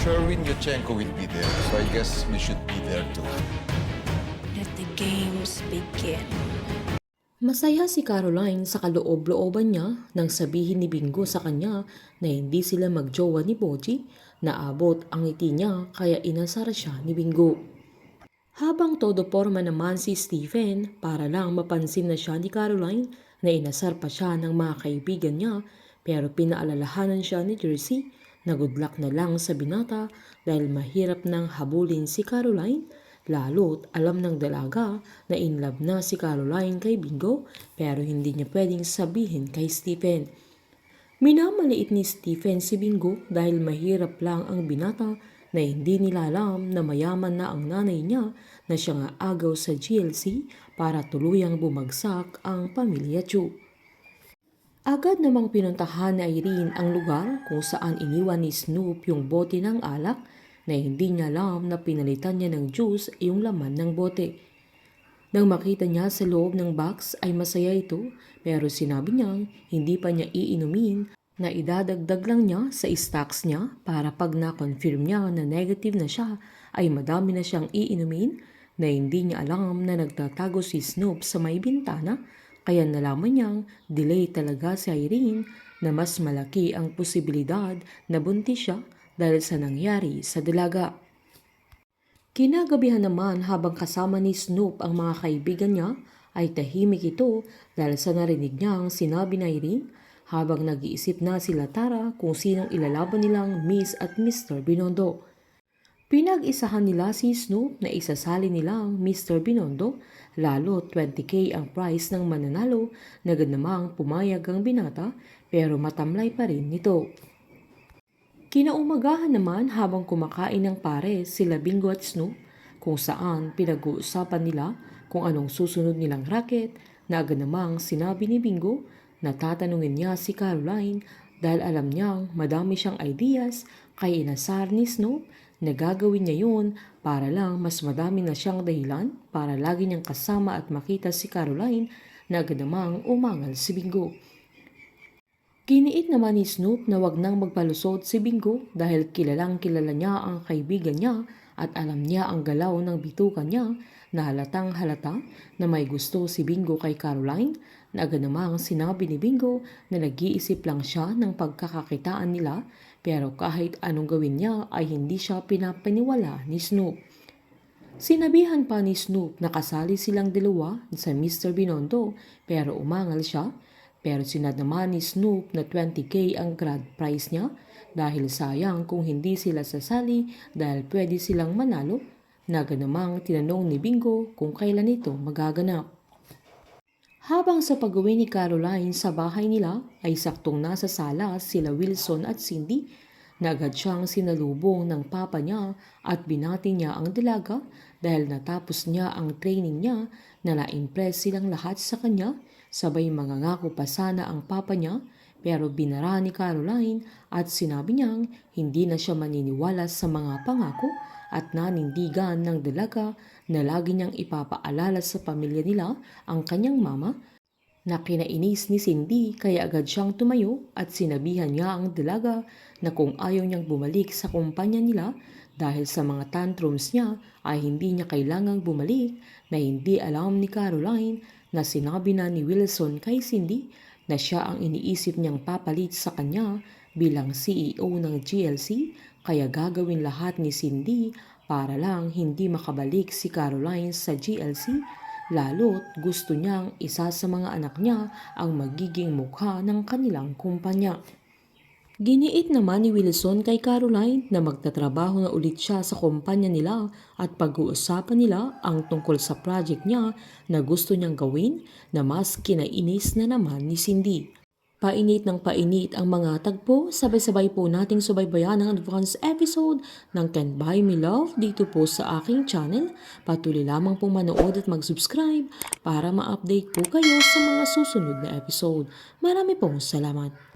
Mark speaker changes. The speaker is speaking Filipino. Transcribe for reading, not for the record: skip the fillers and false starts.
Speaker 1: Sherwin Yurchenko will be there, so I guess we should be there too.
Speaker 2: Let the games begin.
Speaker 3: Masaya si Caroline sa kaloob-looban niya nang sabihin ni Bingo sa kanya na hindi sila magjowa ni Boji. Naabot ang ngiti niya kaya inasar siya ni Bingo. Habang todo porma naman si Stephen para lang mapansin na siya ni Caroline na inasar pa siya ng mga kaibigan niya, pero pinaalalahanan siya ni Jersey na good luck na lang sa binata dahil mahirap nang habulin si Caroline. Lalo't alam ng dalaga na in love na si Caroline kay Bingo pero hindi niya pwedeng sabihin kay Stephen. Minamaliit ni Stephen si Bingo dahil mahirap lang ang binata na hindi nila alam na mayaman na ang nanay niya na siya nga agaw sa GLC para tuluyang bumagsak ang pamilya Chu. Agad namang pinuntahan ni Irene ang lugar kung saan iniwan ni Snoop yung bote ng alak na hindi niya alam na pinalitan niya ng juice yung laman ng bote. Nang makita niya sa loob ng box ay masaya ito pero sinabi niyang hindi pa niya iinumin na idadagdag lang niya sa stocks niya para pag na-confirm niya na negative na siya ay madami na siyang iinumin na hindi niya alam na nagtatago si Snoop sa may bintana kaya nalaman niyang delay talaga si Irene na mas malaki ang posibilidad na buntis siya dahil sa nangyari sa dalaga. Kinagabihan naman habang kasama ni Snoop ang mga kaibigan niya ay tahimik ito dahil sa narinig niyang sinabi ni Irene habang nag-iisip na sila Tara kung sinong ilalaban nilang Miss at Mr. Binondo. Pinag-isahan nila si Snoop na isasali nilang Mr. Binondo lalo 20k ang price ng mananalo na ganamang pumayag ang binata pero matamlay pa rin nito. Kinaumagahan naman habang kumakain ng pares sila Bingo at Snoop kung saan pinag-uusapan nila kung anong susunod nilang racket na agad namang sinabi ni Bingo na tatanungin niya si Caroline dahil alam niyang madami siyang ideas kay inasar ni Snoop na gagawin niya yun para lang mas madami na siyang dahilan para lagi niyang kasama at makita si Caroline na agad namang umangal si Bingo. Giniit naman ni Snoop na wag nang magpalusot si Bingo dahil kilalang kilala niya ang kaibigan niya at alam niya ang galaw ng bitukan niya na halatang halata na may gusto si Bingo kay Caroline na agad namang sinabi ni Bingo na nag-iisip lang siya ng pagkakakitaan nila pero kahit anong gawin niya ay hindi siya pinapaniwala ni Snoop. Sinabihan pa ni Snoop na kasali silang dalawa sa Mr. Binondo pero umangal siya. Pero sinad naman ni Snoop na 20k ang grand prize niya dahil sayang kung hindi sila sasali dahil pwede silang manalo. Naga namang tinanong ni Bingo kung kailan ito magaganap. Habang sa pag-uwi ni Caroline sa bahay nila ay saktong nasa sala sila Wilson at Cindy na agad siyang sinalubong ng papa niya at binati niya ang dalaga dahil natapos niya ang training niya na na-impress silang lahat sa kanya. Sabay mangangako pa sana ang papa niya pero binara ni Caroline at sinabi niyang hindi na siya maniniwala sa mga pangako at nanindigan ng dalaga na lagi niyang ipapaalala sa pamilya nila ang kanyang mama na kinainis ni Cindy kaya agad siyang tumayo at sinabihan niya ang dalaga na kung ayaw niyang bumalik sa kumpanya nila dahil sa mga tantrums niya ay hindi niya kailangang bumalik na hindi alam ni Caroline na sinabi na ni Wilson kay Cindy na siya ang iniisip niyang papalit sa kanya bilang CEO ng GLC kaya gagawin lahat ni Cindy para lang hindi makabalik si Caroline sa GLC lalo't gusto niyang isa sa mga anak niya ang magiging mukha ng kanilang kumpanya. Giniit naman ni Wilson kay Caroline na magtatrabaho na ulit siya sa kumpanya nila at pag-uusapan nila ang tungkol sa project niya na gusto niyang gawin na mas kinainis na naman ni Cindy. Painit ng painit ang mga tagpo, sabay-sabay po nating subaybayan ang advance episode ng Can't Buy Me Love dito po sa aking channel. Patuloy lamang pong manood at mag-subscribe para ma-update po kayo sa mga susunod na episode. Marami pong salamat.